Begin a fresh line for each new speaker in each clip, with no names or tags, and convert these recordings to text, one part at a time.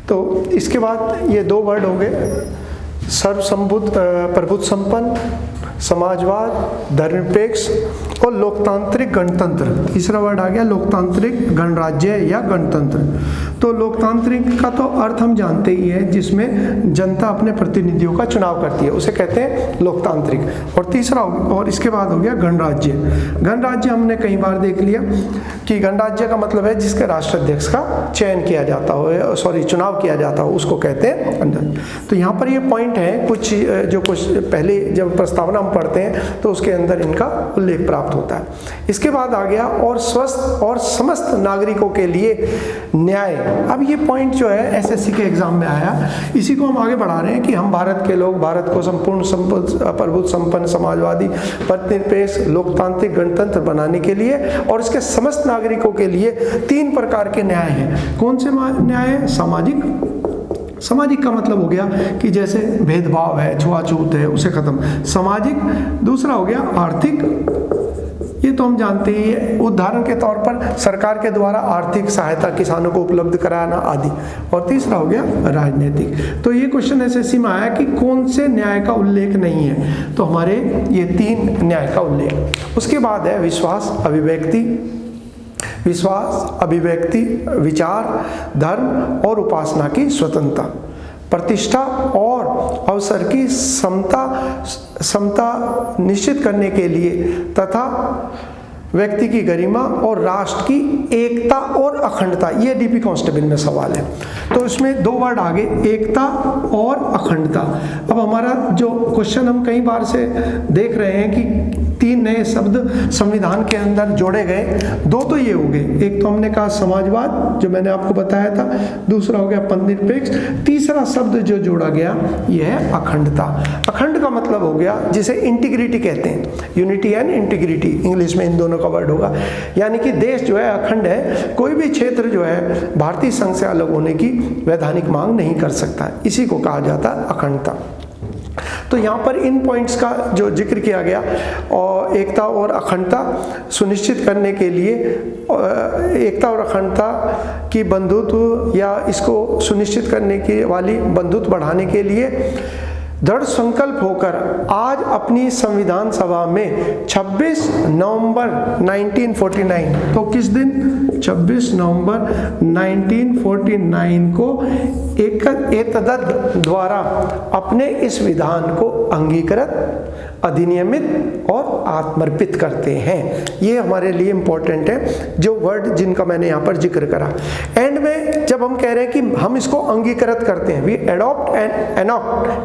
तो इसके बाद ये दो वर्ड हो गए, सर्वसंबुद्ध प्रभुत्व संपन्न, समाजवाद, धर्मनिरपेक्ष और लोकतांत्रिक गणतंत्र। तीसरा वर्ड आ गया लोकतांत्रिक गणराज्य या गणतंत्र। तो लोकतांत्रिक का तो अर्थ हम जानते ही है, जिसमें जनता अपने प्रतिनिधियों का चुनाव करती है, उसे कहते हैं लोकतांत्रिक। और तीसरा और इसके बाद हो गया गणराज्य। गणराज्य हमने कई बार देख लिया कि गणराज्य का मतलब है जिसके राष्ट्राध्यक्ष का चयन किया जाता हो, चुनाव किया जाता हो, उसको कहते हैं गणराज्य। तो यहाँ पर ये पॉइंट है कुछ पहले जब प्रस्तावना हम पढ़ते हैं तो उसके अंदर इनका उल्लेख प्राप्त होता है। इसके बाद आ गया और स्वस्थ और समस्त नागरिकों के लिए न्याय। अब ये पॉइंट जो है एसएससी के एग्जाम में आया, इसी को हम आगे बढ़ा रहे हैं कि हम भारत के लोग भारत को संपूर्ण प्रभुत्व संपन्न, समाजवादी, धर्मनिरपेक्ष, लोकतांत्रिक गणतंत्र बनाने के लिए और इसके समस्त नागरिकों के लिए 3 प्रकार के न्याय हैं। कौन से न्याय है? सामाजिक का मतलब हो गया कि जैसे भेदभाव है, छुआछूत है, उसे खत्म, सामाजिक। दूसरा हो गया आर्थिक, ये तो हम जानते ही हैं, उदाहरण के तौर पर सरकार के द्वारा आर्थिक सहायता किसानों को उपलब्ध कराना आदि। और तीसरा हो गया राजनीतिक। तो ये क्वेश्चन एसएससी में आया कि कौन से न्याय का उल्लेख नहीं है, तो हमारे ये 3 न्याय का उल्लेख। उसके बाद है विश्वास, अभिव्यक्ति, विचार, धर्म और उपासना की स्वतंत्रता, प्रतिष्ठा और अवसर की समता निश्चित करने के लिए तथा व्यक्ति की गरिमा और राष्ट्र की एकता और अखंडता। ये डीपी कांस्टेबल में सवाल है, तो इसमें 2 वर्ड आ गए, एकता और अखंडता। अब हमारा जो क्वेश्चन हम कई बार से देख रहे हैं कि 3 नए शब्द संविधान के अंदर जोड़े गए। 2 तो ये हो गए, एक तो हमने कहा समाजवाद जो मैंने आपको बताया था, दूसरा हो गया धर्मनिरपेक्ष, तीसरा शब्द जो जोड़ा गया ये है अखंडता। अखंड का मतलब हो गया जिसे इंटीग्रिटी कहते हैं, यूनिटी एंड इंटीग्रिटी, इंग्लिश में इन दोनों का वर्ड होगा। यानी कि देश जो है अखंड है, कोई भी क्षेत्र जो है भारतीय संघ से अलग होने की वैधानिक मांग नहीं कर सकता, इसी को कहा जाता है अखंडता। तो यहाँ पर इन पॉइंट्स का जो जिक्र किया गया और एकता और अखंडता सुनिश्चित करने के लिए, एकता और अखंडता की बंधुत्व या इसको सुनिश्चित करने की वाली बंधुत्व बढ़ाने के लिए दृढ़ संकल्प होकर आज अपनी संविधान सभा में 26 नवंबर 1949, तो किस दिन? 26 नवंबर 1949 को एतद द्वारा अपने इस विधान को अंगीकृत, अधिनियमित और आत्मर्पित करते हैं। ये हमारे लिए इंपॉर्टेंट है जो वर्ड जिनका मैंने यहाँ पर जिक्र करा। एंड में जब हम कह रहे हैं कि हम इसको अंगीकृत करते हैं, वी एडॉप्ट एंड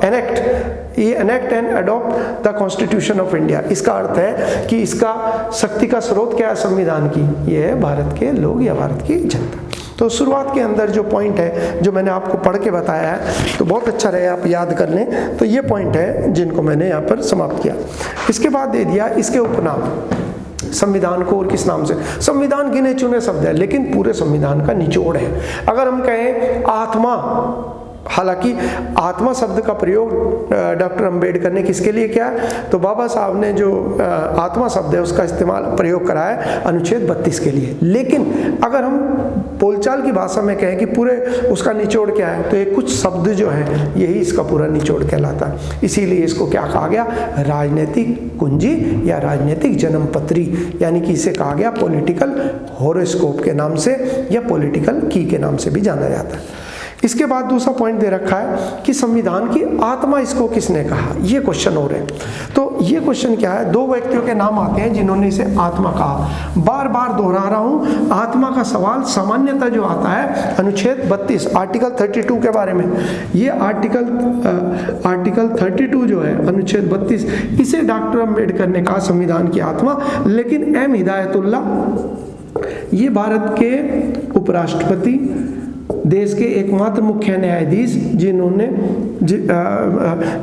एनेक्ट, ये enact and adopt the constitution of India, इसका अर्थ है कि इसका शक्ति का स्रोत क्या है संविधान की? ये है भारत के लोग या भारत की जनता। तो शुरुआत के अंदर जो पॉइंट है जो मैंने आपको पढ़ के बताया है, तो बहुत अच्छा रहे आप याद कर लें। तो ये पॉइंट है जिनको मैंने यहाँ पर समाप्त किया। इसके बाद दे दिया इसके उपनाम, संविधान को और किस नाम से? संविधान गिने चुने शब्द है लेकिन पूरे संविधान का निचोड़ है। अगर हम कहें आत्मा, हालांकि आत्मा शब्द का प्रयोग डॉक्टर अंबेडकर ने किसके लिए किया? तो बाबा साहब ने जो आत्मा शब्द है उसका इस्तेमाल प्रयोग करा है अनुच्छेद 32 के लिए। लेकिन अगर हम बोलचाल की भाषा में कहें कि पूरे उसका निचोड़ क्या है, तो ये कुछ शब्द जो है यही इसका पूरा निचोड़ कहलाता है। इसीलिए इसको क्या कहा गया? राजनीतिक कुंजी या राजनीतिक जन्मपत्री, यानी कि इसे कहा गया पॉलिटिकल हॉरोस्कोप के नाम से या पॉलिटिकल की के नाम से भी जाना जाता है। इसके बाद दूसरा पॉइंट दे रखा है कि संविधान की आत्मा इसको किसने कहा? ये क्वेश्चन हो रहे हैं। तो ये क्वेश्चन क्या है? 2 व्यक्तियों के नाम आते हैं जिन्होंने इसे आत्मा कहा। बार बार दोहरा रहा हूं, आत्मा का सवाल सामान्यतः जो आता है अनुच्छेद 32 आर्टिकल 32 के बारे में। ये आर्टिकल 32 जो है अनुच्छेद 32, इसे डॉक्टर अंबेडकर ने कहा संविधान की आत्मा। लेकिन एम हिदायतुल्लाह ये भारत के उपराष्ट्रपति, देश के एकमात्र मुख्य न्यायाधीश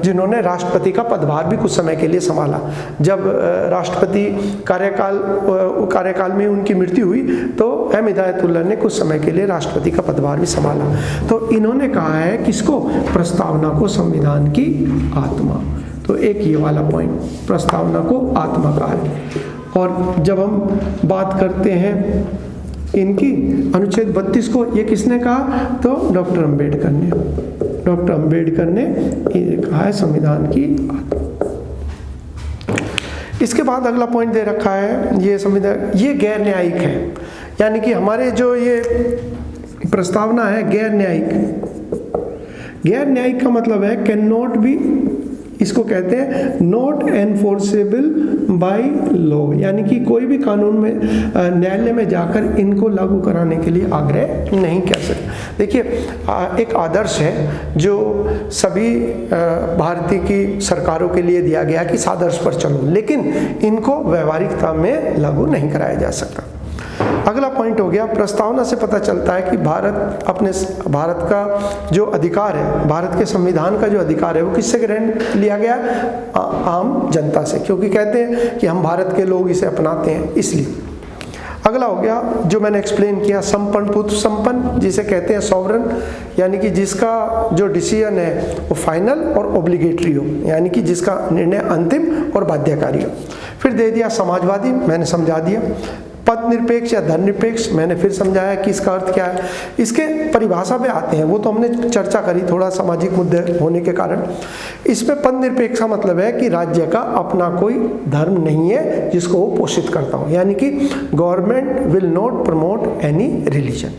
जिन्होंने राष्ट्रपति का पदभार भी कुछ समय के लिए संभाला। जब राष्ट्रपति कार्यकाल में उनकी मृत्यु हुई तो एम हिदायतुल्लाह ने कुछ समय के लिए राष्ट्रपति का पदभार भी संभाला। तो इन्होंने कहा है किसको? प्रस्तावना को संविधान की आत्मा। तो एक ये वाला पॉइंट, प्रस्तावना को आत्मा कहा है। और जब हम बात करते हैं इनकी अनुच्छेद 32 को ये किसने कहा? तो डॉक्टर अंबेडकर ने। डॉक्टर अंबेडकर ने ये कहा है संविधान की आत्मा। इसके बाद अगला पॉइंट दे रखा है, ये संविधान ये गैर न्यायिक है, यानी कि हमारे जो ये प्रस्तावना है गैर न्यायिक। गैर न्यायिक का मतलब है कैन नॉट बी, इसको कहते हैं नॉट एनफोर्सेबल बाय लॉ, यानी कि कोई भी कानून में न्यायालय में जाकर इनको लागू कराने के लिए आग्रह नहीं कर सकते। देखिए एक आदर्श है जो सभी भारतीय की सरकारों के लिए दिया गया कि इस आदर्श पर चलो, लेकिन इनको व्यवहारिकता में लागू नहीं कराया जा सकता। अगला पॉइंट हो गया, प्रस्तावना से पता चलता है कि भारत का जो अधिकार है, भारत के संविधान का जो अधिकार है वो किससे ग्रहण लिया गया? आम जनता से, क्योंकि कहते हैं कि हम भारत के लोग इसे अपनाते हैं इसलिए। अगला हो गया जो मैंने एक्सप्लेन किया, संपन्न पुत्र संपन्न, जिसे कहते हैं सॉवरन, यानी कि जिसका जो डिसीजन है वो फाइनल और ऑब्लिगेटरी हो, यानी कि जिसका निर्णय अंतिम और बाध्यकारी हो। फिर दे दिया समाजवादी, मैंने समझा दिया। पद निरपेक्ष या धर्म निरपेक्ष, मैंने फिर समझाया कि इसका अर्थ क्या है। इसके परिभाषा पे आते हैं, वो तो हमने चर्चा करी थोड़ा सामाजिक मुद्दे होने के कारण। इसमें पद निरपेक्ष का मतलब है कि राज्य का अपना कोई धर्म नहीं है जिसको वो पोषित करता हो, यानी कि government will not promote any religion.